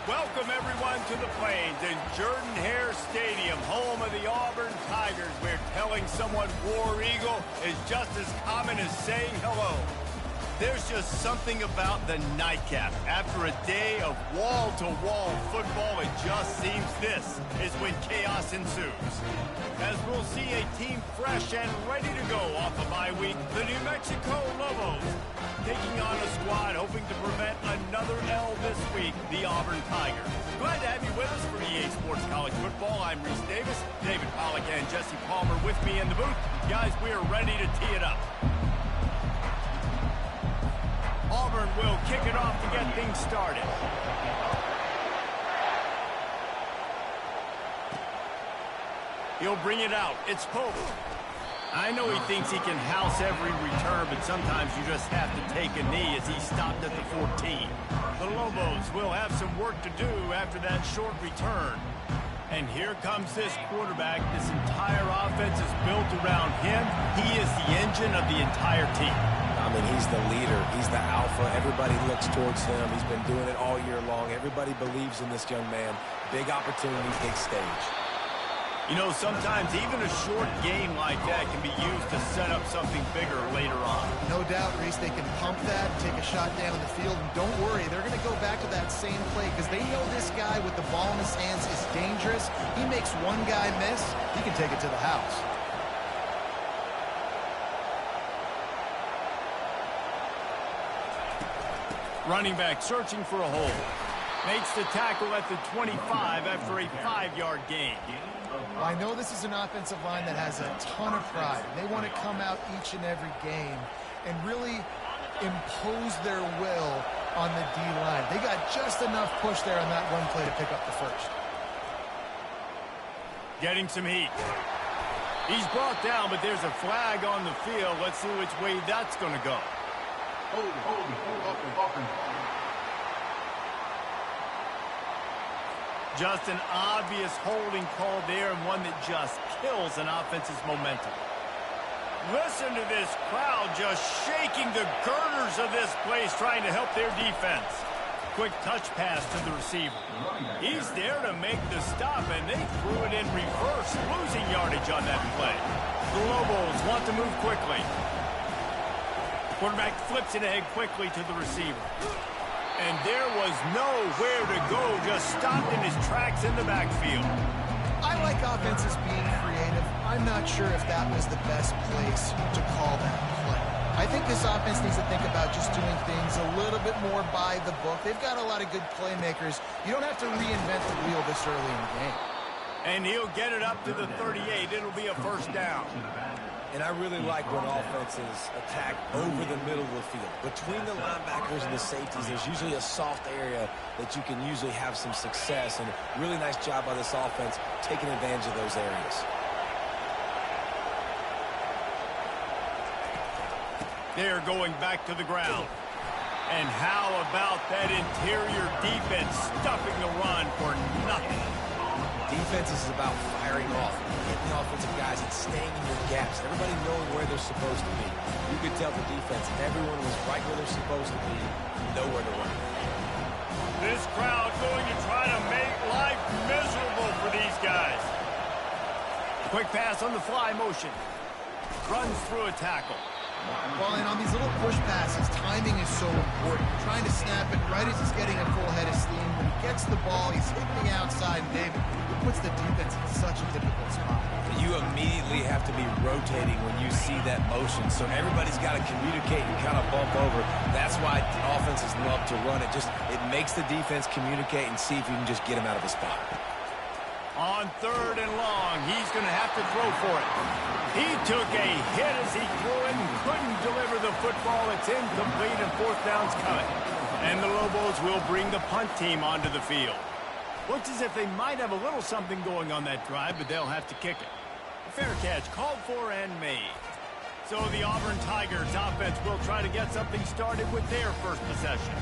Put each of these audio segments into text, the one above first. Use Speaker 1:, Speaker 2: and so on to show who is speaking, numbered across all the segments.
Speaker 1: Welcome, everyone, to the Plains in Jordan-Hare Stadium, home of the Auburn Tigers, where telling someone War Eagle is just as common as saying hello. There's just something about the nightcap. After a day of wall-to-wall football, it just seems this is when chaos ensues. As we'll see a team fresh and ready to go off a bye week, the New Mexico Lobos taking on a squad hoping to prevent another L this week, the Auburn Tigers. Glad to have you with us for EA Sports College Football. I'm Reese Davis, David Pollack and Jesse Palmer with me in the booth. Guys, we are ready to tee it up. Auburn will kick it off to get things started. He'll bring it out. It's Pope. I know he thinks he can house every return, but sometimes you just have to take a knee as he stopped at the 14. The Lobos will have some work to do after that short return. And here comes this quarterback. This entire offense is built around him. He is the engine of the entire team.
Speaker 2: I mean, he's the leader. He's the alpha. Everybody looks towards him. He's been doing it all year long. Everybody believes in this young man. Big opportunity, big stage.
Speaker 1: You know, sometimes even a short game like that can be used to set up something bigger later on.
Speaker 3: No doubt, Reese, they can pump that, take a shot down the field, and don't worry, they're going to go back to that same play because they know this guy with the ball in his hands is dangerous. He makes one guy miss, he can take it to the house.
Speaker 1: Running back searching for a hole. Makes the tackle at the 25 after a 5-yard gain.
Speaker 3: Well, I know this is an offensive line that has a ton of pride. They want to come out each and every game and really impose their will on the D-line. They got just enough push there on that run play to pick up the first.
Speaker 1: Getting some heat. He's brought down, but there's a flag on the field. Let's see which way that's going to go. Just an obvious holding call there, and one that just kills an offense's momentum. Listen to this crowd just shaking the girders of this place, trying to help their defense. Quick touch pass to the receiver. He's there to make the stop, and they threw it in reverse, losing yardage on that play. The Lobos want to move quickly. Quarterback flips it ahead quickly to the receiver. And there was nowhere to go, just stopped in his tracks in the backfield.
Speaker 3: I like offenses being creative. I'm not sure if that was the best place to call that play. I think this offense needs to think about just doing things a little bit more by the book. They've got a lot of good playmakers. You don't have to reinvent the wheel this early in the game.
Speaker 1: And he'll get it up to the 38. It'll be a first down.
Speaker 2: And I really like when offenses attack over the middle of the field. Between the linebackers and the safeties, there's usually a soft area that you can usually have some success. And a really nice job by this offense taking advantage of those areas.
Speaker 1: They're going back to the ground. And how about that interior defense stuffing the run for nothing?
Speaker 2: Defense is about firing off, hitting the offensive guys, and staying in your gaps. Everybody knowing where they're supposed to be. You could tell the defense, everyone was right where they're supposed to be, nowhere to run.
Speaker 1: This crowd going to try to make life miserable for these guys. Quick pass on the fly motion. Runs through a tackle.
Speaker 3: Well, and on these little push passes, timing is so important. Trying to snap it right as he's getting a full head of steam. When he gets the ball, he's hitting the outside. And David, it puts the defense in such a difficult spot.
Speaker 2: You immediately have to be rotating when you see that motion. So everybody's got to communicate and kind of bump over. That's why offenses love to run it. It makes the defense communicate and see if you can just get him out of the spot.
Speaker 1: On 3rd and long, he's going to have to throw for it. He took a hit as he threw it and couldn't deliver the football. It's incomplete and 4th down's coming. And the Lobos will bring the punt team onto the field. Looks as if they might have a little something going on that drive, but they'll have to kick it. A fair catch called for and made. So the Auburn Tigers offense will try to get something started with their first possession.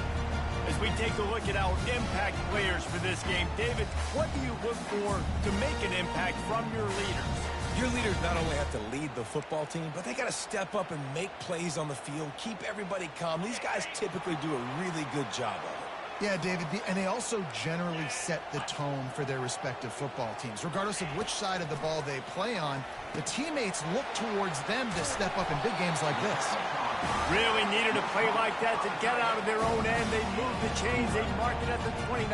Speaker 1: As we take a look at our impact players for this game, David, what do you look for to make an impact from your leaders?
Speaker 2: Your leaders not only have to lead the football team, but they got to step up and make plays on the field, keep everybody calm. These guys typically do a really good job of it.
Speaker 3: Yeah, David, and they also generally set the tone for their respective football teams. Regardless of which side of the ball they play on, the teammates look towards them to step up in big games like this.
Speaker 1: Really needed a play like that to get out of their own end. They moved the chains. They marked it at the 29.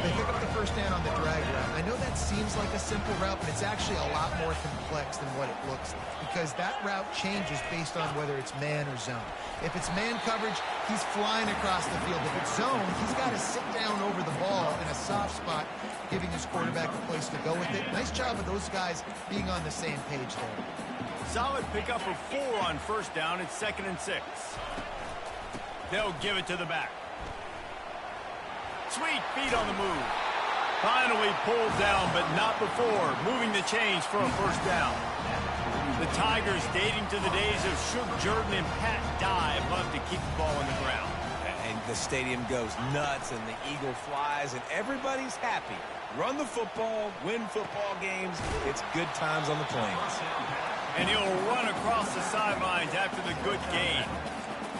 Speaker 3: They pick up the first down on the drag route. I know that seems like a simple route, but it's actually a lot more complex than what it looks like because that route changes based on whether it's man or zone. If it's man coverage, he's flying across the field. If it's zone, he's got to sit down over the ball in a soft spot, giving his quarterback a place to go with it. Nice job of those guys being on the same page there.
Speaker 1: Solid pickup of 4 on first down. It's 2nd and 6. They'll give it to the back. Sweet feet on the move. Finally pulled down, but not before. Moving the chains for a first down. The Tigers, dating to the days of Shug Jordan and Pat Dye, love to keep the ball on the ground.
Speaker 2: And the stadium goes nuts, and the eagle flies, and everybody's happy. Run the football, win football games. It's good times on the plains.
Speaker 1: And he'll run across the sidelines after the good gain.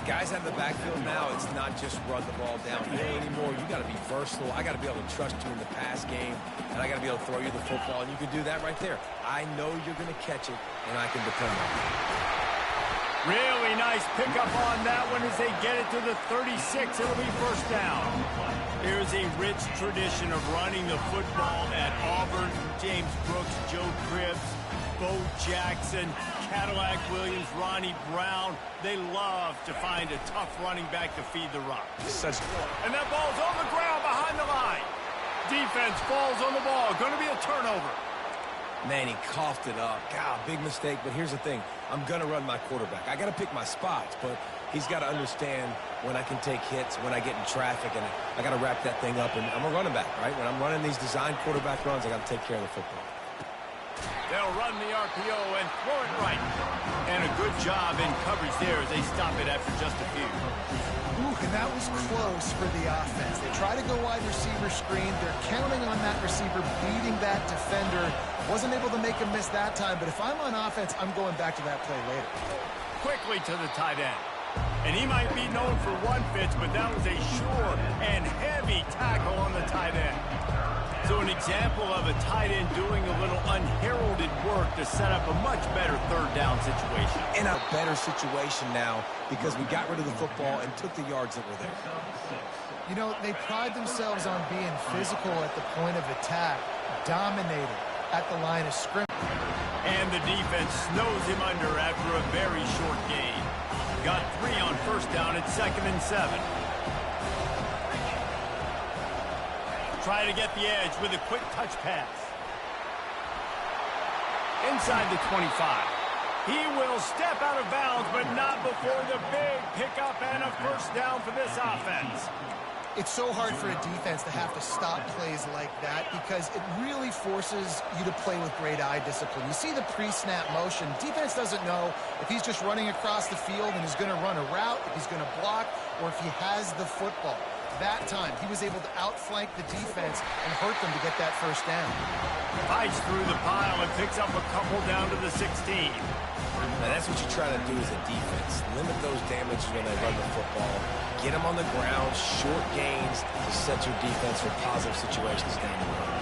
Speaker 2: Guys out of the backfield now, it's not just run the ball downhill anymore. You got to be versatile. I got to be able to trust you in the pass game, and I got to be able to throw you the football, and you can do that right there. I know you're going to catch it, and I can depend on you.
Speaker 1: Really nice pickup on that one as they get it to the 36. It'll be first down. There's a rich tradition of running the football at Auburn. James Brooks, Joe Cribbs, Bo Jackson, Cadillac Williams, Ronnie Brown. They love to find a tough running back to feed the run. And that ball's on the ground behind the line. Defense falls on the ball. Going to be a turnover.
Speaker 2: Man, he coughed it up. God, big mistake. But here's the thing. I'm going to run my quarterback. I got to pick my spots, but he's got to understand when I can take hits, when I get in traffic, and I got to wrap that thing up. And I'm a running back, right? When I'm running these design quarterback runs, I got to take care of the football.
Speaker 1: They'll run the RPO and throw it right. And a good job in coverage there as they stop it after just a few.
Speaker 3: Ooh, and that was close for the offense. They try to go wide receiver screen. They're counting on that receiver beating that defender. Wasn't able to make him miss that time, but if I'm on offense, I'm going back to that play later.
Speaker 1: Quickly to the tight end. And he might be known for one pitch, but that was a sure and heavy tackle on the tight end. So an example of a tight end doing a little unheralded work to set up a much better third down situation.
Speaker 2: In a better situation now because we got rid of the football and took the yards that were there.
Speaker 3: You know, they pride themselves on being physical at the point of attack, dominated at the line of scrimmage.
Speaker 1: And the defense snows him under after a very short gain. Got 3 on first down at 2nd and 7. Try to get the edge with a quick touch pass. Inside the 25. He will step out of bounds, but not before the big pickup and a first down for this offense.
Speaker 3: It's so hard for a defense to have to stop plays like that because it really forces you to play with great eye discipline. You see the pre-snap motion. Defense doesn't know if he's just running across the field and he's going to run a route, if he's going to block, or if he has the football. That time, he was able to outflank the defense and hurt them to get that first down.
Speaker 1: Fights through the pile and picks up a couple down to the 16.
Speaker 2: Now, that's what you try to do as a defense. Limit those damages when they run the football. Get them on the ground, short gains to set your defense for positive situations down the road.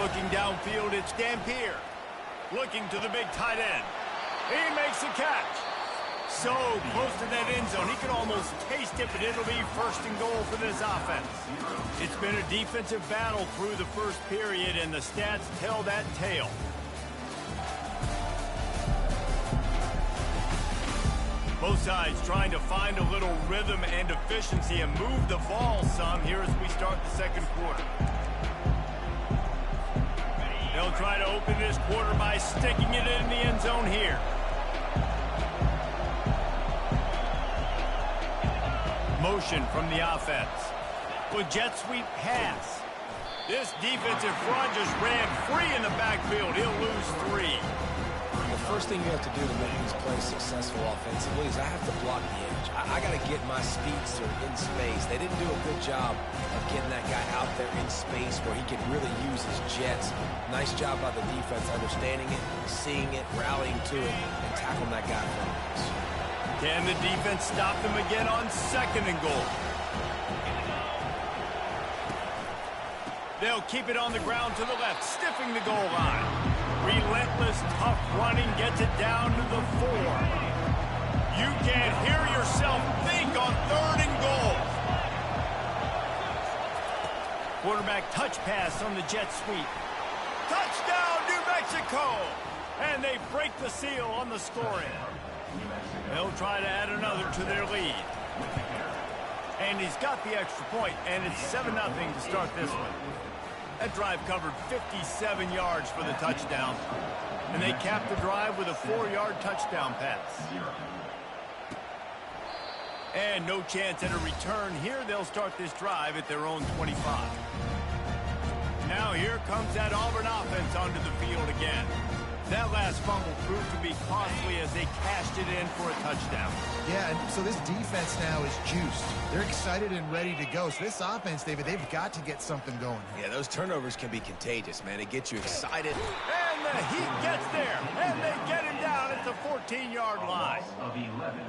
Speaker 1: Looking downfield, it's Dampier. Looking to the big tight end. He makes the catch. So close to that end zone, he could almost taste it, but it'll be first and goal for this offense. It's been a defensive battle through the first period, and the stats tell that tale. Both sides trying to find a little rhythm and efficiency and move the ball some here as we start the second quarter. They'll try to open this quarter by sticking it in the end zone here. Motion from the offense. With jet sweep pass. This defensive front just ran free in the backfield. He'll lose 3.
Speaker 2: The first thing you have to do to make these plays successful offensively is I have to block the edge. I got to get my speedster in space. They didn't do a good job of getting that guy out there in space where he could really use his jets. Nice job by the defense understanding it, seeing it, rallying to it, and tackling that guy from us.
Speaker 1: Can the defense stop them again on 2nd and goal? They'll keep it on the ground to the left, stiffing the goal line. Relentless, tough running gets it down to the 4. You can't hear yourself think on 3rd and goal. Quarterback touch pass on the jet sweep. Touchdown, New Mexico! And they break the seal on the scoring. They'll try to add another to their lead. And he's got the extra point, and it's 7-0 to start this one. That drive covered 57 yards for the touchdown. And they capped the drive with a 4-yard touchdown pass. And no chance at a return here. They'll start this drive at their own 25. Now here comes that Auburn offense onto the field again. That last fumble proved to be costly as they cashed it in for a touchdown.
Speaker 3: Yeah, and so this defense now is juiced. They're excited and ready to go. So this offense, David, they've got to get something going.
Speaker 2: Yeah, those turnovers can be contagious, man. It gets you excited.
Speaker 1: And the heat gets there, and they get him down at the 14-yard line.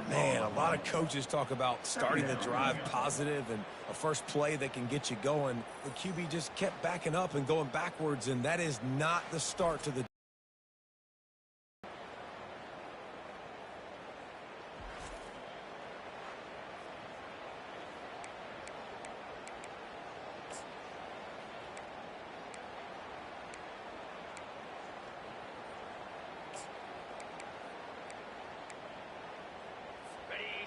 Speaker 2: Man, a lot of coaches talk about starting the drive positive and a first play that can get you going. The QB just kept backing up and going backwards, and that is not the start to the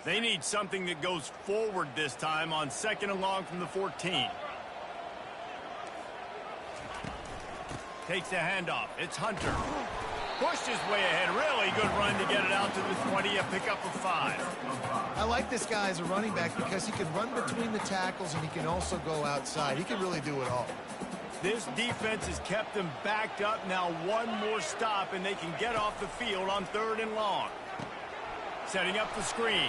Speaker 1: They need something that goes forward this time on 2nd and long from the 14. Takes the handoff. It's Hunter. Pushed his way ahead. Really good run to get it out to the 20. A pickup of 5.
Speaker 3: I like this guy as a running back because he can run between the tackles and he can also go outside. He can really do it all.
Speaker 1: This defense has kept them backed up. Now one more stop and they can get off the field on 3rd and long. Setting up the screen.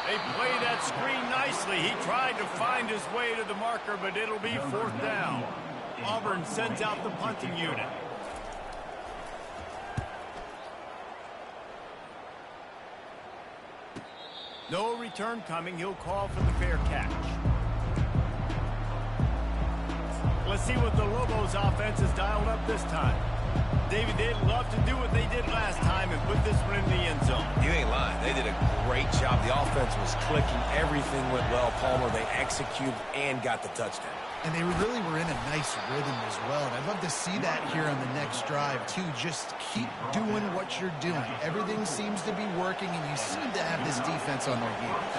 Speaker 1: They play that screen nicely. He tried to find his way to the marker, but it'll be 4th down. Auburn sends out the punting unit. No return coming. He'll call for the fair catch. Let's see what the Lobos offense has dialed up this time. David, they'd love to do what they did last time and put this one in the end zone.
Speaker 2: You ain't lying. They did a great job. The offense was clicking. Everything went well, Palmer. They executed and got the touchdown.
Speaker 3: And they really were in a nice rhythm as well. And I'd love to see that here on the next drive, too. Just keep doing what you're doing. Everything seems to be working, and you seem to have this defense on their heels.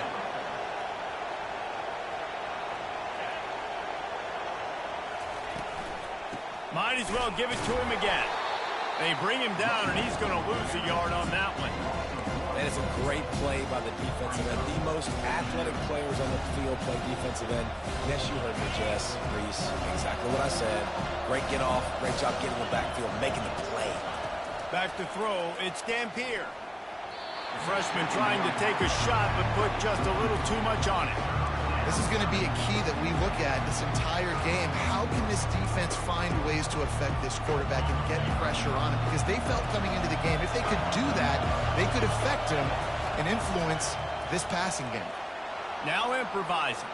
Speaker 1: Might as well give it to him again. They bring him down, and he's going to lose a yard on that one.
Speaker 2: That is a great play by the defensive end. The most athletic players on the field play defensive end. Yes, you heard me, Jess, Reese. Exactly what I said. Great get off. Great job getting in the backfield, making the play.
Speaker 1: Back to throw. It's Dampier. The freshman trying to take a shot, but put just a little too much on it.
Speaker 3: This is going to be a key that we look at this entire game. How can this defense find ways to affect this quarterback and get pressure on him? Because they felt coming into the game, if they could do that, they could affect him and influence this passing game.
Speaker 1: Now improvising.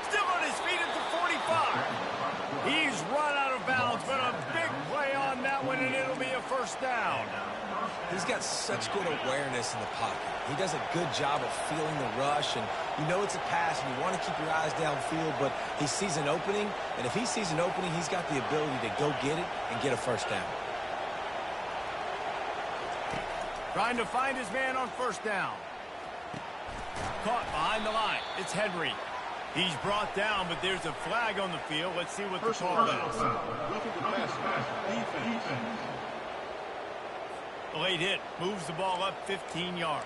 Speaker 1: Still on his feet at the 45. He's run out of bounds, but a big play on that one, and it'll be a 1st down.
Speaker 2: He's got such good awareness in the pocket. He does a good job of feeling the rush, and you know it's a pass, and you want to keep your eyes downfield, but he sees an opening, and if he sees an opening, he's got the ability to go get it and get a 1st down.
Speaker 1: Trying to find his man on 1st down. Caught behind the line. It's Henry. He's brought down, but there's a flag on the field. Let's see what the call is. A late hit. Moves the ball up 15 yards.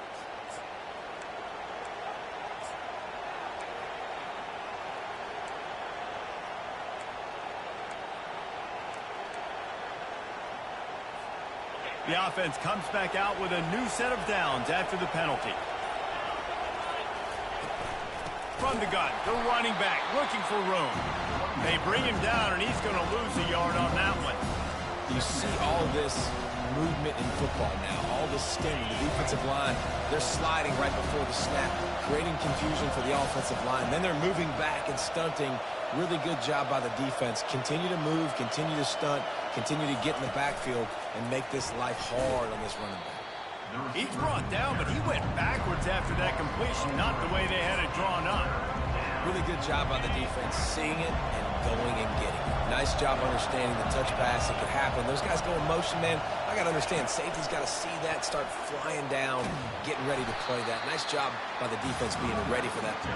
Speaker 1: The offense comes back out with a new set of downs after the penalty. From the gun, the running back looking for room. They bring him down, and he's going to lose a yard on that one.
Speaker 2: You see all this movement in football now, all the stemming, the defensive line, they're sliding right before the snap, creating confusion for the offensive line. Then they're moving back and stunting. Really good job by the defense. Continue to move, continue to stunt, continue to get in the backfield and make this life hard on this running back.
Speaker 1: He's brought down, but he went backwards after that completion, not the way they had it drawn up.
Speaker 2: Really good job by the defense, seeing it and going and getting it. Nice job understanding the touch pass. It could happen. Those guys go in motion, man. I got to understand, safety's got to see that, start flying down, getting ready to play that. Nice job by the defense being ready for that play.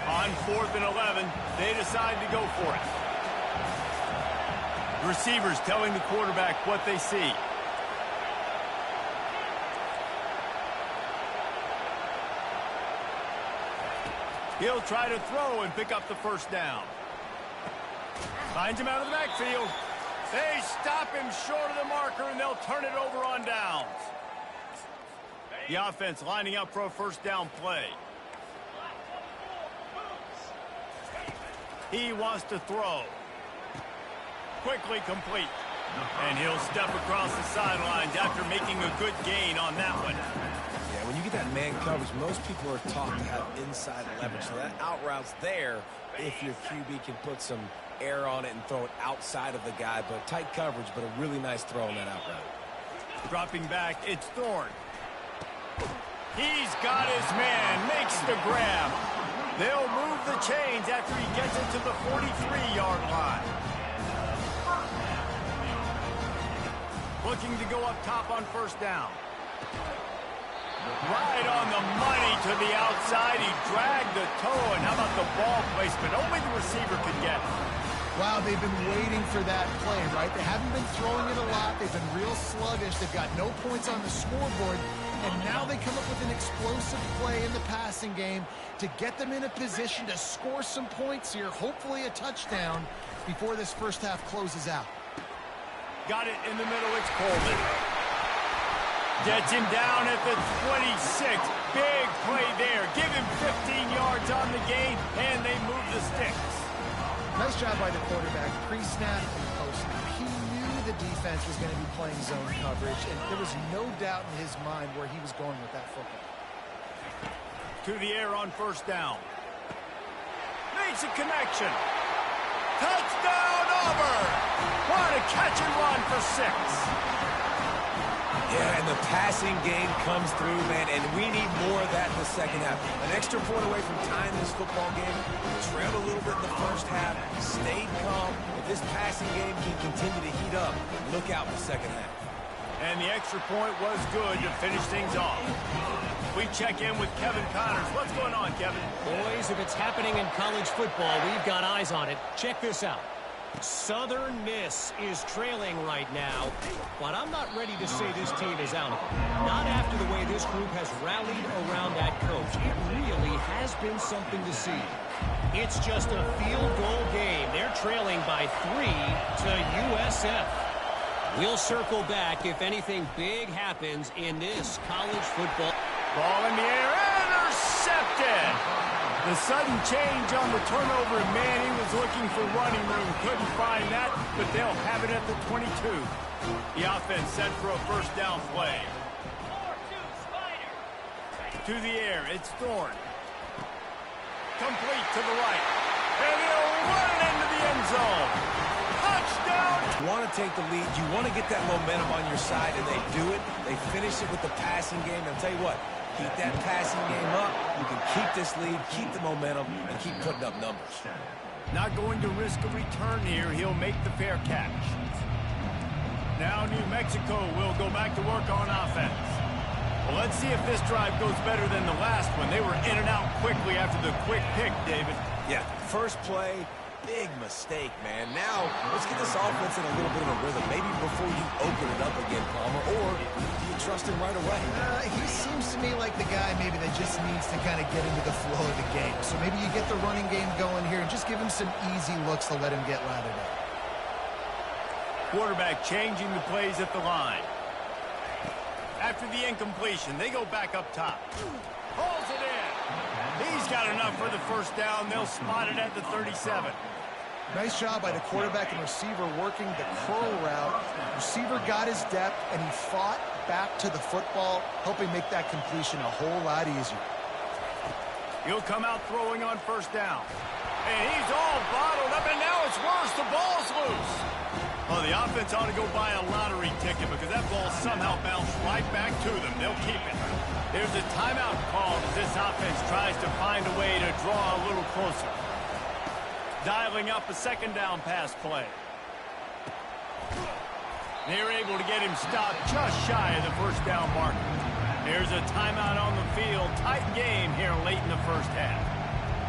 Speaker 1: On 4th and 11, they decide to go for it. Receivers telling the quarterback what they see. He'll try to throw and pick up the first down. Finds him out of the backfield. They stop him short of the marker, and they'll turn it over on downs. The offense lining up for a first down play. He wants to throw. Quickly complete. And he'll step across the sidelines after making a good gain on that one.
Speaker 2: Yeah, when you get that man coverage, most people are taught to have inside leverage. So that out route's there if your QB can put some air on it and throw it outside of the guy. But tight coverage, but a really nice throw on that out route.
Speaker 1: Dropping back, it's Thorne. He's got his man, makes the grab. They'll move the chains after he gets it to the 43-yard line. Looking to go up top on first down. Right on the money to the outside. He dragged the toe, and how about the ball placement? Only the receiver could get it.
Speaker 3: Wow, they've been waiting for that play, right? They haven't been throwing it a lot. They've been real sluggish. They've got no points on the scoreboard. And now they come up with an explosive play in the passing game to get them in a position to score some points here, hopefully a touchdown, before this first half closes out.
Speaker 1: Got it in the middle, it's Coleman. Gets him down at the 26. Big play there. Give him 15 yards on the gain, and they move the sticks.
Speaker 3: Nice job by the quarterback, pre-snap and post-snap. He knew the defense was going to be playing zone coverage, and there was no doubt in his mind where he was going with that football.
Speaker 1: To the air on first down. Makes a connection. Touchdown, Auburn! What a catch and run for 6.
Speaker 2: Yeah, and the passing game comes through, man, and we need more of that in the second half. An extra point away from tying this football game. Trailed a little bit in the first half, stayed calm. If this passing game can continue to heat up, look out in the second half.
Speaker 1: And the extra point was good to finish things off. We check in with Kevin Connors. What's going on, Kevin?
Speaker 4: Boys, if it's happening in college football, we've got eyes on it. Check this out. Southern Miss is trailing right now, but I'm not ready to say this team is out of it. Not after the way this group has rallied around that coach. It really has been something to see. It's just a field goal game. They're trailing by 3 to USF. We'll circle back if anything big happens in this college football.
Speaker 1: Ball in the air, intercepted. The sudden change on the turnover, and man, he was looking for running room. Couldn't find that, but they'll have it at the 22. The offense set for a first down play. To the air, it's Thorne. Complete to the right. And he'll run it into the end zone. Touchdown!
Speaker 2: You want to take the lead. You want to get that momentum on your side, and they do it. They finish it with the passing game. I'll tell you what. Keep that passing game up. You can keep this lead, keep the momentum, and keep putting up numbers.
Speaker 1: Not going to risk a return here. He'll make the fair catch. Now New Mexico will go back to work on offense. Well, let's see if this drive goes better than the last one. They were in and out quickly after the quick pick, David.
Speaker 2: Yeah, first play, big mistake, man. Now, let's get this offense in a little bit of a rhythm. Maybe before you open it up again, Palmer, or do you trust him right away?
Speaker 3: He seems to me like the guy maybe that just needs to kind of get into the flow of the game. So maybe you get the running game going here and just give him some easy looks to let him get lathered up.
Speaker 1: Quarterback changing the plays at the line. After the incompletion, they go back up top. Pulls it in. He's got enough for the first down. They'll spot it at the 37.
Speaker 3: Nice job by the quarterback and receiver working the curl route. Receiver got his depth, and he fought back to the football, helping make that completion a whole lot easier.
Speaker 1: He'll come out throwing on first down. And he's all bottled up, and now it's worse. The ball's loose. Well, the offense ought to go buy a lottery ticket because that ball somehow bounced right back to them. They'll keep it. There's a timeout called as this offense tries to find a way to draw a little closer. Dialing up a second down pass play. They're able to get him stopped just shy of the first down marker. There's a timeout on the field. Tight game here late in the first half.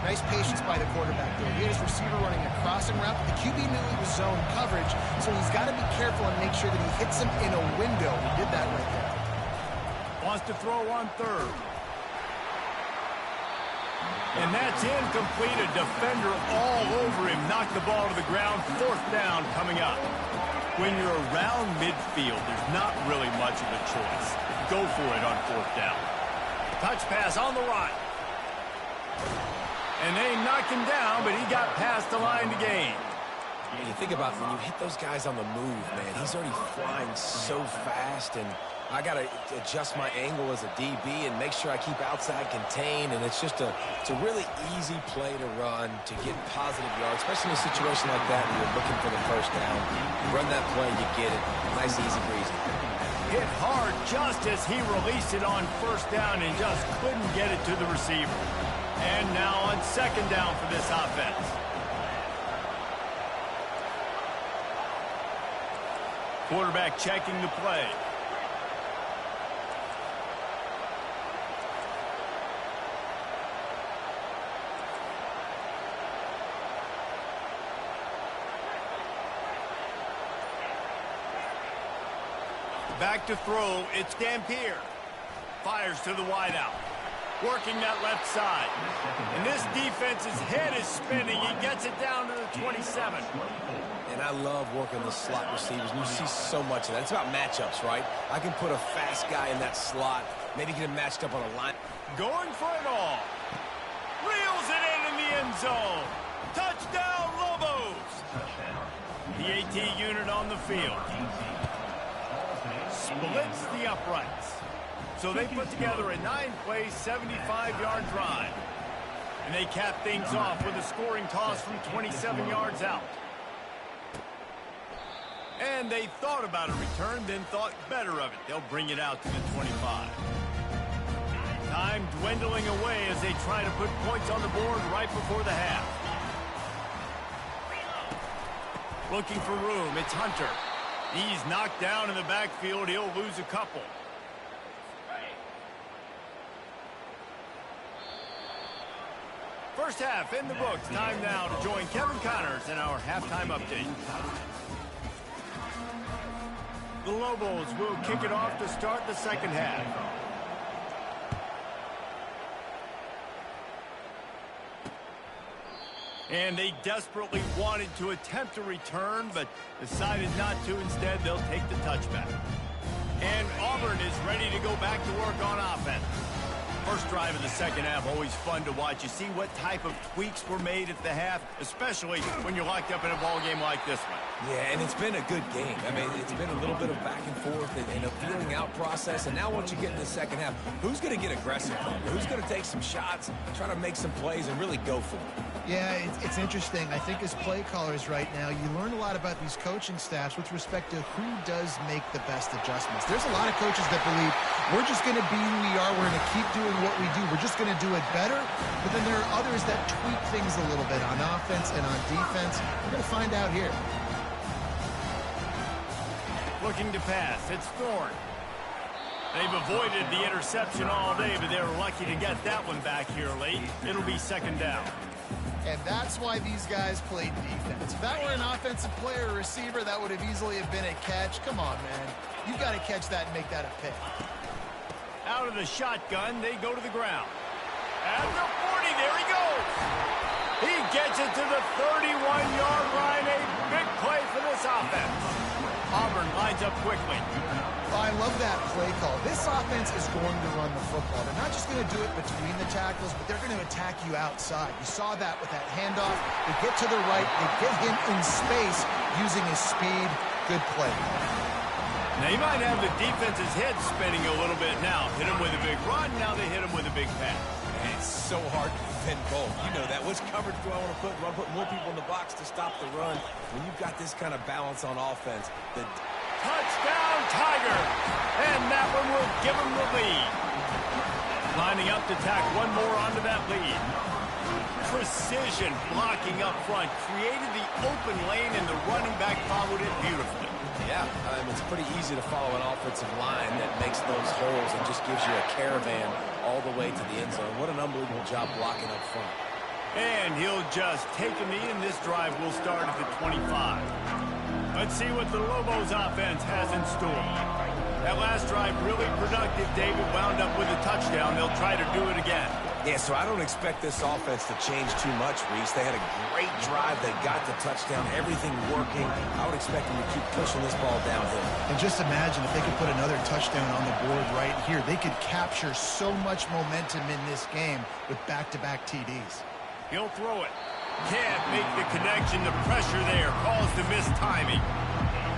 Speaker 3: Nice patience by the quarterback there. He had his receiver running a crossing route. The QB knew it was zone coverage, so he's got to be careful and make sure that he hits him in a window. He did that right there.
Speaker 1: Wants to throw on third. And that's incomplete. A defender all over him. Knocked the ball to the ground. Fourth down coming up. When you're around midfield, there's not really much of a choice. Go for it on fourth down. Touch pass on the right. And they knocked him down, but he got past the line to gain.
Speaker 2: And you think about when you hit those guys on the move, man, he's already flying so fast, and I got to adjust my angle as a DB and make sure I keep outside contained, and it's just a really easy play to run to get positive yards, especially in a situation like that when you're looking for the first down. You run that play, you get it. Nice, easy breezy.
Speaker 1: Hit hard just as he released it on first down and just couldn't get it to the receiver. And now on second down for this offense. Quarterback checking the play. Back to throw, it's Dampier. Fires to the wideout. Working that left side. And this defense's head is spinning. He gets it down to the 27.
Speaker 2: And I love working the slot receivers, and you see so much of that. It's about matchups, right? I can put a fast guy in that slot, maybe get him matched up on a line.
Speaker 1: Going for it all. Reels it in the end zone. Touchdown, Lobos. The AT unit on the field. Splits the uprights. So they put together a 9-play, 75-yard drive. And they cap things off with a scoring toss from 27 yards out. And they thought about a return, then thought better of it. They'll bring it out to the 25. Time dwindling away as they try to put points on the board right before the half. Looking for room, it's Hunter. He's knocked down in the backfield. He'll lose a couple. First half in the books. Time now to join Kevin Connors in our halftime update. The Lobos will kick it off to start the second half. And they desperately wanted to attempt a return, but decided not to. Instead, they'll take the touchback. And Auburn is ready to go back to work on offense. First drive of the second half, always fun to watch. You see what type of tweaks were made at the half, especially when you're locked up in a ball game like this one.
Speaker 2: Yeah, and it's been a good game. I mean, it's been a little bit of back and forth and a feeling out process. And now once you get in the second half, who's going to get aggressive? Who's going to take some shots, try to make some plays, and really go for it?
Speaker 3: Yeah, it's interesting. I think as play callers right now, you learn a lot about these coaching staffs with respect to who does make the best adjustments. There's a lot of coaches that believe we're just going to be who we are. We're going to keep doing what we do. We're just going to do it better. But then there are others that tweak things a little bit on offense and on defense. We're going to find out here.
Speaker 1: Looking to pass. It's Thorne. They've avoided the interception all day, but they were lucky to get that one back here late. It'll be second down.
Speaker 3: And that's why these guys played defense. If that were an offensive player or receiver, that would have easily have been a catch. Come on, man. You've got to catch that and make that a pick.
Speaker 1: Out of the shotgun, they go to the ground. At the 40, there he goes. He gets it to the 31-yard line. A big play for this offense. Auburn lines up quickly.
Speaker 3: I love that play call. This offense is going to run the football. They're not just going to do it between the tackles, but they're going to attack you outside. You saw that with that handoff. They get to the right. They get him in space using his speed. Good play.
Speaker 1: Now, you might have the defense's head spinning a little bit now. Hit him with a big run. Now they hit him with a big pass.
Speaker 2: And it's so hard to defend both. You know that. Which coverage do I want to put? Do I put more people in the box to stop the run? When you've got this kind of balance on offense, the
Speaker 1: touchdown, Tiger! And that one will give them the lead. Lining up to tack one more onto that lead. Precision blocking up front. Created the open lane, and the running back followed it beautifully.
Speaker 2: Yeah, it's pretty easy to follow an offensive line that makes those holes and just gives you a caravan all the way to the end zone. What an unbelievable job blocking up front.
Speaker 1: And he'll just take a knee, and this drive will start at the 25. Let's see what the Lobos offense has in store. That last drive really productive. David wound up with a touchdown. They'll try to do it again.
Speaker 2: Yeah, so I don't expect this offense to change too much, Reese. They had a great drive. They got the touchdown. Everything working. I would expect them to keep pushing this ball downhill.
Speaker 3: And just imagine if they could put another touchdown on the board right here. They could capture so much momentum in this game with back-to-back TDs.
Speaker 1: He'll throw it. Can't make the connection. The pressure there caused the missed timing.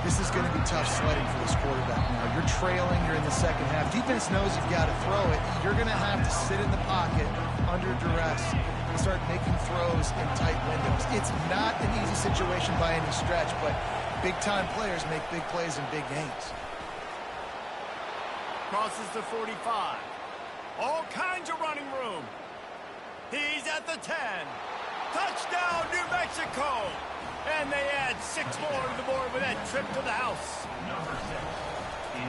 Speaker 3: This is going to be tough sledding for this quarterback now. You're trailing. You're in the second half. Defense knows you've got to throw it. You're going to have to sit in the pocket under duress and start making throws in tight windows. It's not an easy situation by any stretch, but big-time players make big plays in big games.
Speaker 1: Crosses the 45. All kinds of running room. He's at the 10. Touchdown, New Mexico. And they add 6 more to the board with that trip to the house.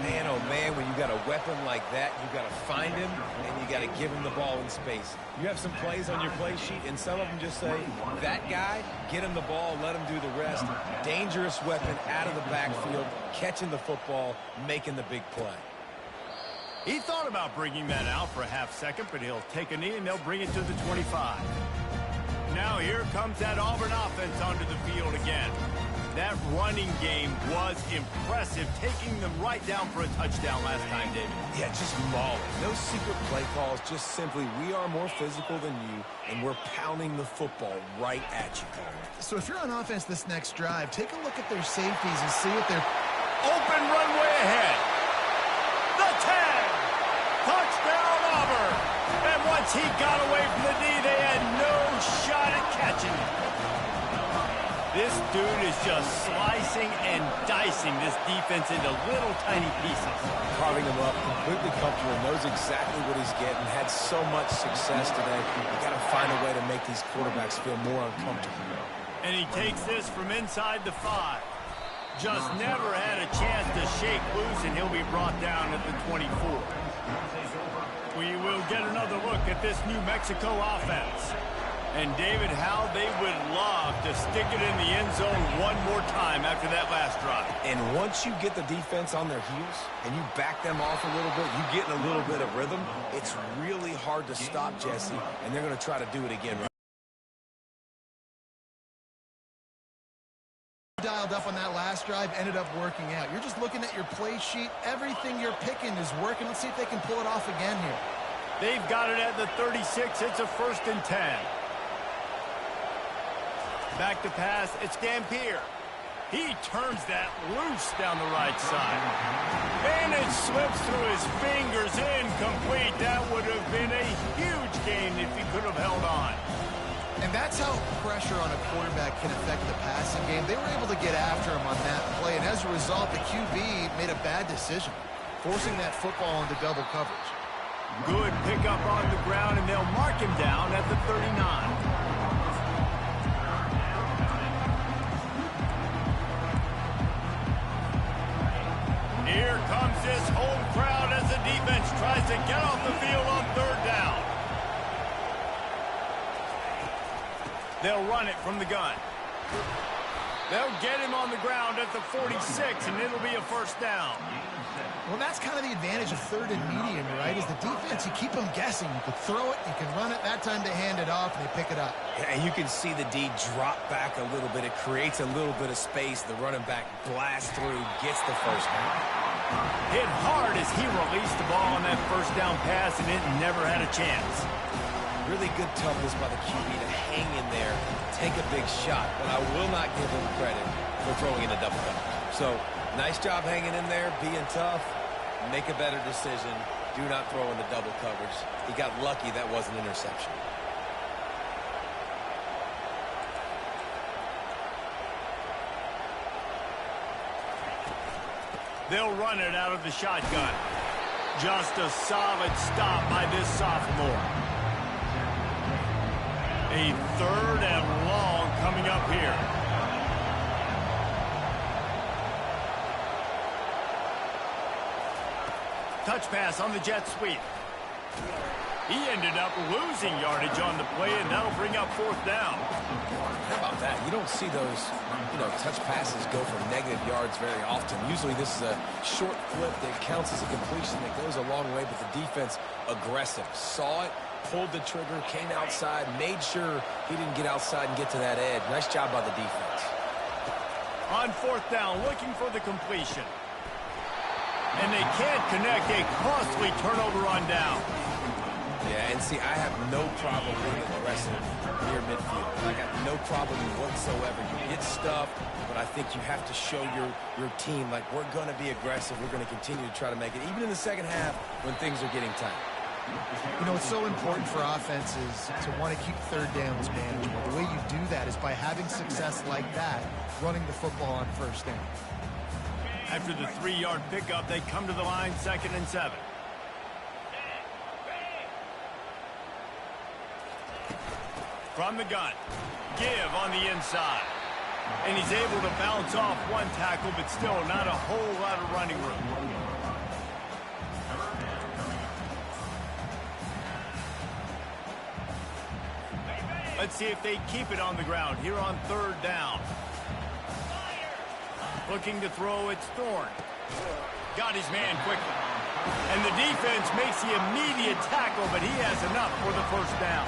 Speaker 2: Man, oh man, when you got a weapon like that, you got to find him and you got to give him the ball in space. You have some plays on your play sheet, and some of them just say, that guy, get him the ball, let him do the rest. Dangerous weapon out of the backfield, catching the football, making the big play.
Speaker 1: He thought about bringing that out for a half second, but he'll take a knee and they'll bring it to the 25. Now here comes that Auburn offense onto the field again. That running game was impressive, taking them right down for a touchdown last time, David.
Speaker 2: Yeah, just mauling. No secret play calls, just simply, we are more physical than you, and we're pounding the football right at you.
Speaker 3: So if you're on offense this next drive, take a look at their safeties and see what they're...
Speaker 1: Open runway ahead. The 10. Touchdown, Auburn. And once he got away from the knee, they had no shot at catching him. This dude is just slicing and dicing this defense into little tiny pieces.
Speaker 2: Carving him up, completely comfortable, knows exactly what he's getting, had so much success today. You got to find a way to make these quarterbacks feel more uncomfortable.
Speaker 1: And he takes this from inside the 5. Just never had a chance to shake loose, and he'll be brought down at the 24. We will get another look at this New Mexico offense. And, David, how they would love to stick it in the end zone one more time after that last drive.
Speaker 2: And once you get the defense on their heels and you back them off a little bit, you get in a little bit of rhythm, it's really hard to stop, Jesse, and they're going to try to do it again.
Speaker 3: Dialed up on that last drive, ended up working out. You're just looking at your play sheet. Everything you're picking is working. Let's see if they can pull it off again here.
Speaker 1: They've got it at the 36. It's a 1st and 10. Back to pass. It's Dampier. He turns that loose down the right side. And it slips through his fingers. Incomplete. That would have been a huge gain if he could have held on.
Speaker 3: And that's how pressure on a quarterback can affect the passing game. They were able to get after him on that play, and as a result, the QB made a bad decision, forcing that football into double coverage.
Speaker 1: Good pickup on the ground, and they'll mark him down at the 39. Here comes this home crowd as the defense tries to get off the field on 3rd down. They'll run it from the gun. They'll get him on the ground at the 46, and it'll be a first down.
Speaker 3: Well, that's kind of the advantage of third and medium, right? Is the defense, you keep them guessing. You can throw it, you can run it. That time they hand it off, and they pick it up.
Speaker 2: Yeah, and you can see the D drop back a little bit. It creates a little bit of space. The running back blasts through, gets the first down.
Speaker 1: Hit hard as he released the ball on that first down pass, and it never had a chance.
Speaker 2: Really good toughness by the QB to hang in there, take a big shot, but I will not give him credit for throwing in a double coverage. So, nice job hanging in there, being tough, make a better decision. Do not throw in the double coverage. He got lucky that was an interception.
Speaker 1: They'll run it out of the shotgun. Just a solid stop by this sophomore. A third and long coming up here. Touch pass on the jet sweep. He ended up losing yardage on the play, and that'll bring up fourth down.
Speaker 2: How about that? You don't see those, touch passes go for negative yards very often. Usually this is a short flip that counts as a completion that goes a long way, but the defense aggressive. Saw it, pulled the trigger, came outside, made sure he didn't get outside and get to that edge. Nice job by the defense.
Speaker 1: On fourth down, looking for the completion. And they can't connect. A costly turnover on down.
Speaker 2: Yeah, and see, I have no problem being aggressive near midfield. I got no problem whatsoever. You get stuff, but I think you have to show your team, like, we're going to be aggressive. We're going to continue to try to make it, even in the second half when things are getting tight.
Speaker 3: It's so important for offenses to want to keep third downs manageable. The way you do that is by having success like that, running the football on first down.
Speaker 1: After the 3-yard pickup, they come to the line, 2nd and 7. From the gun, give on the inside. And he's able to bounce off one tackle, but still not a whole lot of running room. Let's see if they keep it on the ground here on third down. Looking to throw, it's Thorne. Got his man quickly. And the defense makes the immediate tackle, but he has enough for the first down.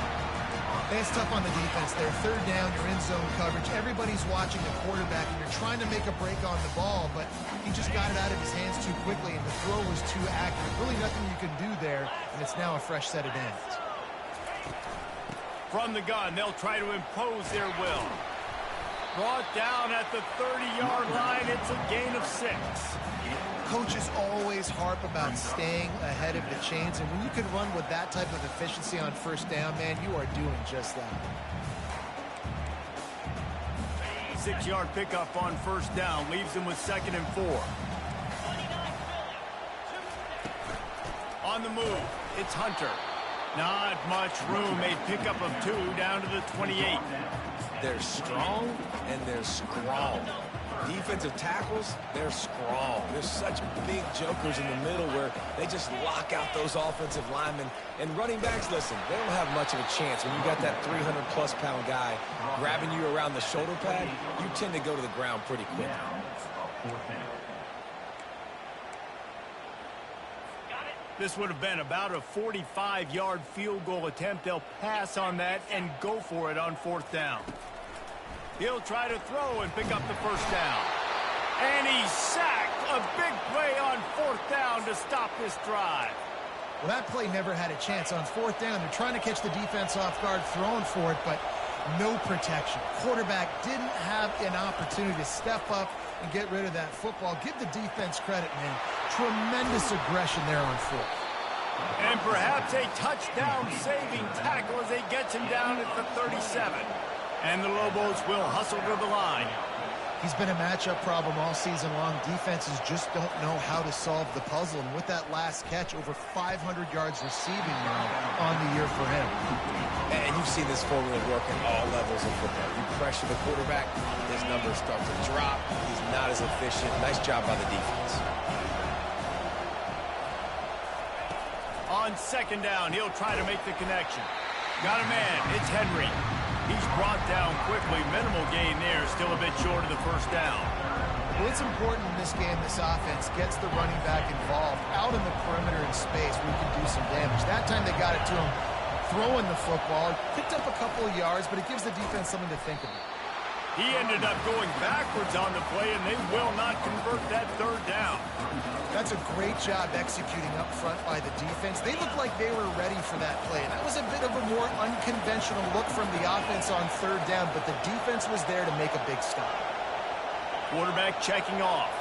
Speaker 3: It's tough on the defense there. Third down, you're in zone coverage. Everybody's watching the quarterback, and you're trying to make a break on the ball, but he just got it out of his hands too quickly, and the throw was too accurate. Really nothing you can do there, and it's now a fresh set of downs.
Speaker 1: From the gun, they'll try to impose their will. Brought down at the 30-yard line. It's a gain of 6.
Speaker 3: Coaches always harp about staying ahead of the chains, and when you can run with that type of efficiency on first down, man, you are doing just that.
Speaker 1: 6-yard pickup on first down leaves them with 2nd and 4. On the move, it's Hunter. Not much room. A pickup of 2 down to the 28.
Speaker 2: They're strong and they're strong. Defensive tackles, they're strong. There's such big jokers in the middle where they just lock out those offensive linemen. And running backs, listen, they don't have much of a chance. When you got that 300-plus pound guy grabbing you around the shoulder pad, you tend to go to the ground pretty quick.
Speaker 1: This would have been about a 45-yard field goal attempt. They'll pass on that and go for it on fourth down. He'll try to throw and pick up the first down. And he's sacked. A big play on fourth down to stop this drive.
Speaker 3: Well, that play never had a chance. On fourth down, they're trying to catch the defense off guard, throwing for it, but no protection. Quarterback didn't have an opportunity to step up and get rid of that football. Give the defense credit, man. Tremendous aggression there on fourth.
Speaker 1: And perhaps a touchdown-saving tackle as he gets him down at the 37. And the Lobos will hustle to the line.
Speaker 3: He's been a matchup problem all season long. Defenses just don't know how to solve the puzzle. And with that last catch, over 500 yards receiving now on the year for him.
Speaker 2: And you've seen this formula work at all levels of football. You pressure the quarterback, his numbers start to drop. He's not as efficient. Nice job by the defense.
Speaker 1: On second down, he'll try to make the connection. Got a man. It's Henry. He's brought down quickly. Minimal gain there. Still a bit short of the first down.
Speaker 3: Well, it's important in this game this offense gets the running back involved out in the perimeter in space where he can do some damage. That time they got it to him throwing the football. Picked up a couple of yards, but it gives the defense something to think about.
Speaker 1: He ended up going backwards on the play, and they will not convert that third down.
Speaker 3: That's a great job executing up front by the defense. They looked like they were ready for that play. That was a bit of a more unconventional look from the offense on third down, but the defense was there to make a big stop.
Speaker 1: Quarterback checking off.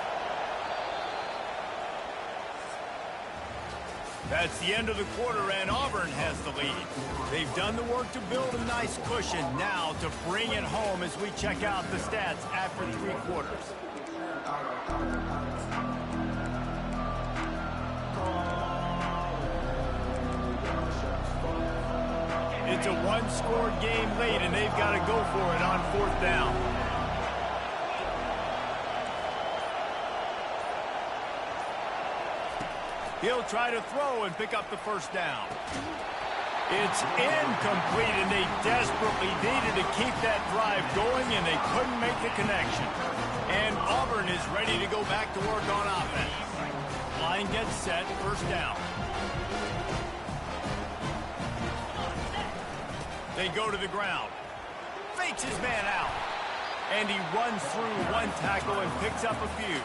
Speaker 1: That's the end of the quarter, and Auburn has the lead. They've done the work to build a nice cushion. Now to bring it home as we check out the stats after 3 quarters. It's a one-score game late, and they've got to go for it on 4th down. He'll try to throw and pick up the first down. It's incomplete, and they desperately needed to keep that drive going, and they couldn't make the connection. And Auburn is ready to go back to work on offense. Line gets set, first down. They go to the ground. Fakes his man out. And he runs through one tackle and picks up a few.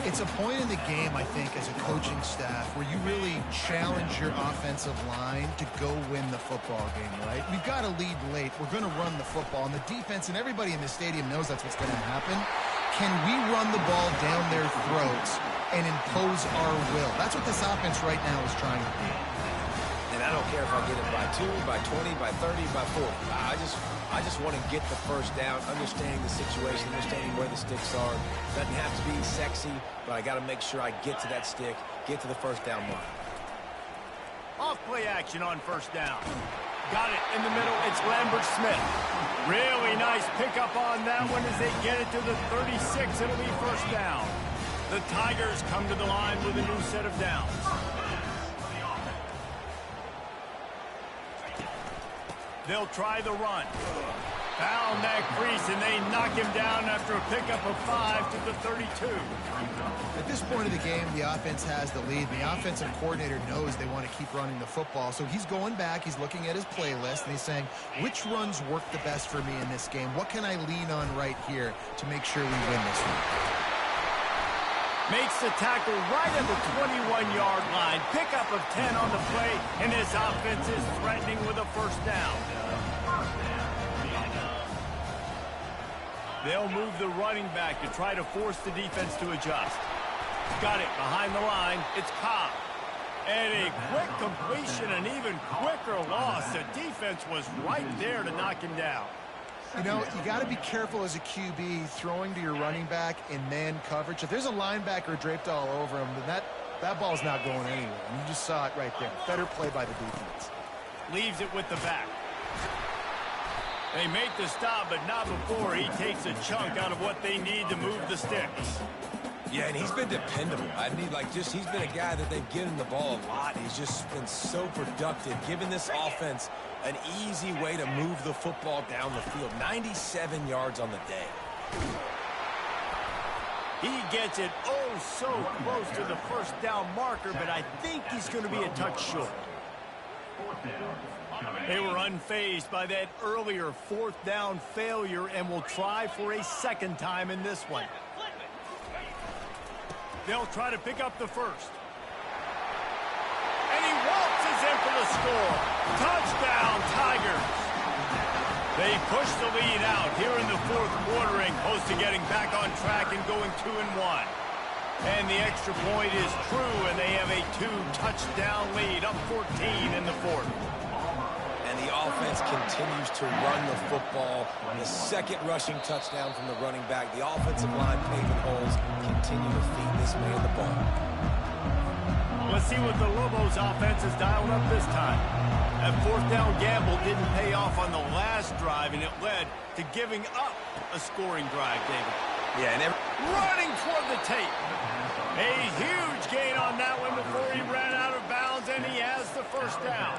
Speaker 3: It's a point in the game, I think, as a coaching staff where you really challenge your offensive line to go win the football game, right? We've got to lead late. We're going to run the football, and the defense and everybody in the stadium knows that's what's going to happen. Can we run the ball down their throats and impose our will? That's what this offense right now is trying to do.
Speaker 2: And I don't care if I get it by 2, by 20, by 30, by 40. I just want to get the first down, understanding the situation, understanding where the sticks are. Doesn't have to be sexy, but I got to make sure I get to that stick, get to the first down mark.
Speaker 1: Off play action on first down. Got it in the middle. It's Lambert Smith. Really nice pickup on that one as they get it to the 36. It'll be first down. The Tigers come to the line with a new set of downs. They'll try the run. Found that crease, and they knock him down after a pickup of 5 to the 32.
Speaker 3: At this point of the game, the offense has the lead. The offensive coordinator knows they want to keep running the football, so he's going back. He's looking at his playlist, and he's saying, which runs work the best for me in this game? What can I lean on right here to make sure we win this one?
Speaker 1: Makes the tackle right at the 21-yard line. Pickup of 10 on the play, and this offense is threatening with a first down. They'll move the running back to try to force the defense to adjust. Got it behind the line. It's Cobb. And a quick completion, an even quicker loss. The defense was right there to knock him down.
Speaker 3: You know, you got to be careful as a QB throwing to your running back in man coverage. If there's a linebacker draped all over him, then that ball's not going anywhere. And you just saw it right there. Better play by the defense.
Speaker 1: Leaves it with the back. They make the stop, but not before he takes a chunk out of what they need to move the sticks.
Speaker 2: Yeah, and he's been dependable. He's been a guy that they've given the ball a lot. He's just been so productive, giving this offense an easy way to move the football down the field. 97 yards on the day.
Speaker 1: He gets it so close to the first down marker, but I think he's going to be a touch short. They were unfazed by that earlier 4th down failure and will try for a second time in this one. They'll try to pick up the first. And he waltzes in for the score. Touchdown, Tigers. They push the lead out here in the 4th quarter and close to getting back on track and going 2-1. And the extra point is true, and they have a 2-touchdown lead, up 14 in the 4th.
Speaker 2: And the offense continues to run the football. The second rushing touchdown from the running back. The offensive line paving holes, continue to feed this man the ball.
Speaker 1: Let's see what the Lobos offense has dialed up this time. That 4th down gamble didn't pay off on the last drive, and it led to giving up a scoring drive, David.
Speaker 2: Yeah, and
Speaker 1: running toward the tape. A huge gain on that one before he ran out of bounds, and he has the first down.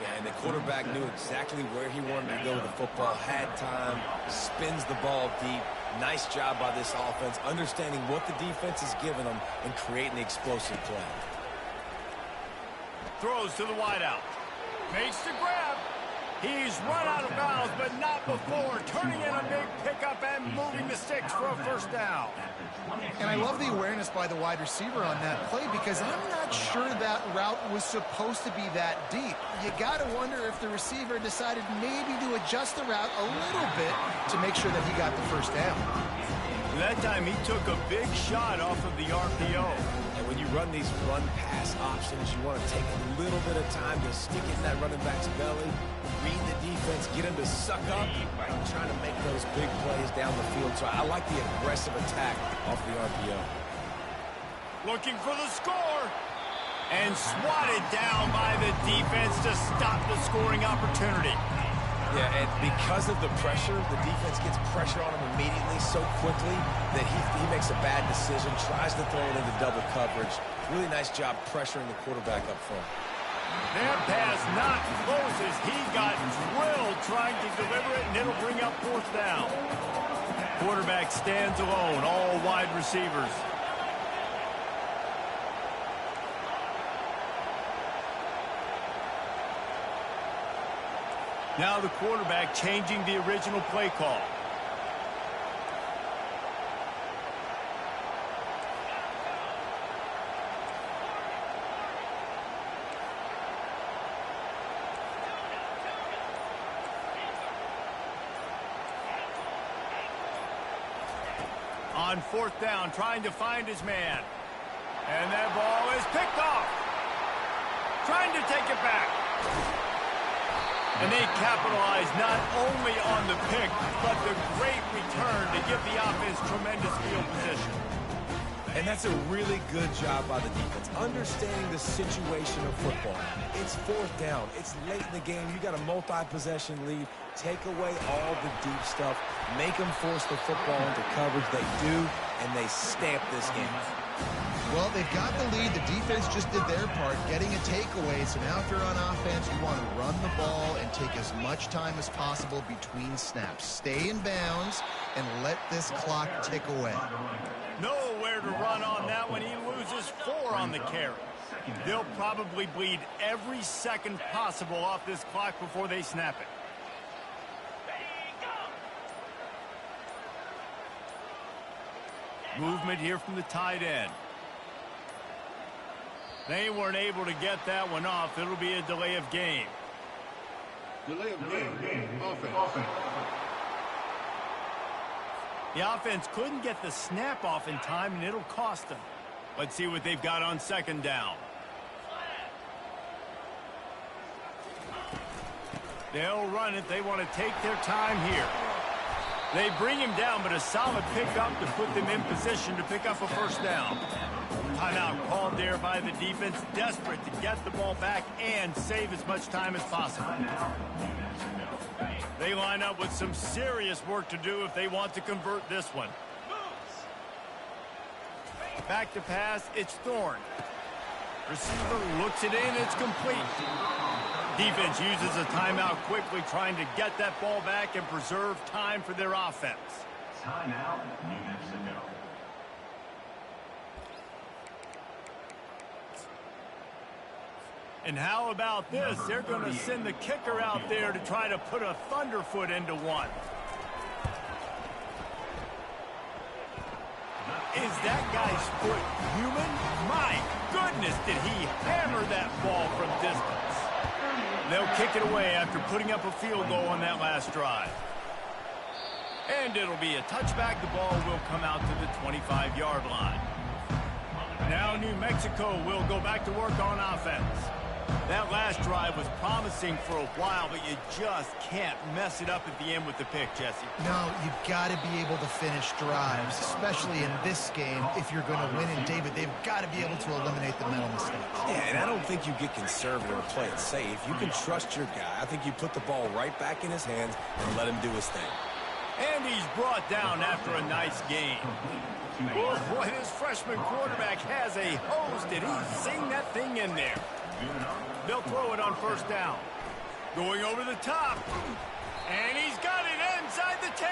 Speaker 2: Yeah, and the quarterback knew exactly where he wanted to go with the football, had time, spins the ball deep. Nice job by this offense, understanding what the defense is giving them and creating the explosive play.
Speaker 1: Throws to the wideout. Makes the grab. He's run out of bounds, but not before turning in a big pickup and moving the sticks for a first down.
Speaker 3: And I love the awareness by the wide receiver on that play because I'm not sure that route was supposed to be that deep. You got to wonder if the receiver decided maybe to adjust the route a little bit to make sure that he got the first down.
Speaker 1: That time he took a big shot off of the RPO.
Speaker 2: And when you run these run-pass options, you want to take a little bit of time to stick it in that running back's belly, read the defense, get him to suck up, trying to make those big plays down the field. So I like the aggressive attack off the RPO.
Speaker 1: Looking for the score. And swatted down by the defense to stop the scoring opportunity.
Speaker 2: Yeah, and because of the pressure, the defense gets pressure on him immediately so quickly that he makes a bad decision, tries to throw it into double coverage. Really nice job pressuring the quarterback up front.
Speaker 1: That pass not close as he got drilled trying to deliver it, and it'll bring up fourth down. Quarterback stands alone, all wide receivers. Now the quarterback changing the original play call. On fourth down, trying to find his man. And that ball is picked off. Trying to take it back. And they capitalize not only on the pick, but the great return to give the offense tremendous field position.
Speaker 2: And that's a really good job by the defense, understanding the situation of football. It's fourth down. It's late in the game. You got a multi-possession lead. Take away all the deep stuff. Make them force the football into coverage. They do, and they stamp this game.
Speaker 3: Well, they've got the lead. The defense just did their part, getting a takeaway. So now if you're on offense, you want to run the ball and take as much time as possible between snaps. Stay in bounds and let this clock tick away.
Speaker 1: Nowhere to run on that one. He loses 4 on the carry. They'll probably bleed every second possible off this clock before they snap it. Movement here from the tight end. They weren't able to get that one off. It'll be a delay of game.
Speaker 5: Delay of game. Offense.
Speaker 1: The offense couldn't get the snap off in time, and it'll cost them. Let's see what they've got on second down. They'll run it. They want to take their time here. They bring him down, but a solid pickup to put them in position to pick up a first down. Timeout called there by the defense, desperate to get the ball back and save as much time as possible. They line up with some serious work to do if they want to convert this one. Back to pass, it's Thorne. Receiver looks it in, it's complete. Defense uses a timeout quickly, trying to get that ball back and preserve time for their offense.
Speaker 6: Timeout, New Mexico.
Speaker 1: And how about this? They're going to send the kicker out there to try to put a thunderfoot into one. Is that guy's foot human? My goodness, did he hammer that ball from distance. They'll kick it away after putting up a field goal on that last drive. And it'll be a touchback. The ball will come out to the 25-yard line. Now New Mexico will go back to work on offense. That last drive was promising for a while, but you just can't mess it up at the end with the pick, Jesse.
Speaker 3: No, you've got to be able to finish drives, especially in this game. If you're going to win, and David, they've got to be able to eliminate the mental mistakes.
Speaker 2: Yeah, and I don't think you get conservative and play it safe. You can trust your guy. I think you put the ball right back in his hands and let him do his thing.
Speaker 1: And he's brought down after a nice game. Oh, boy, this freshman quarterback has a hose. Did he sing that thing in there? They'll throw it on first down. Going over the top. And he's got it inside the 10.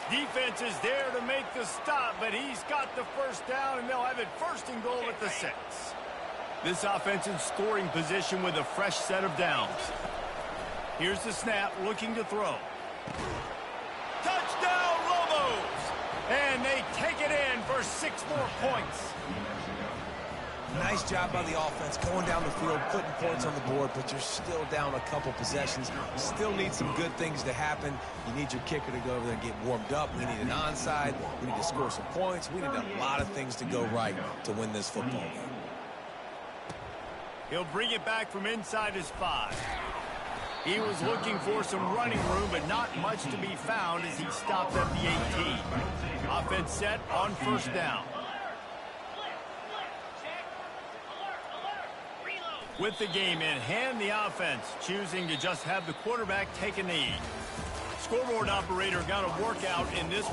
Speaker 1: Defense is there to make the stop, but he's got the first down, and they'll have it first and goal at the 6. This offense in scoring position with a fresh set of downs. Here's the snap, looking to throw. Touchdown, Lobos! And they take it in for 6 more points.
Speaker 2: Nice job by the offense going down the field, putting points on the board, but you're still down a couple possessions. You still need some good things to happen. You need your kicker to go over there and get warmed up. We need an onside. We need to score some points. We need a lot of things to go right to win this football game.
Speaker 1: He'll bring it back from inside his 5. He was looking for some running room, but not much to be found as he stopped at the 18. Offense set on first down. With the game in hand, the offense choosing to just have the quarterback take a knee. Scoreboard operator got a workout in this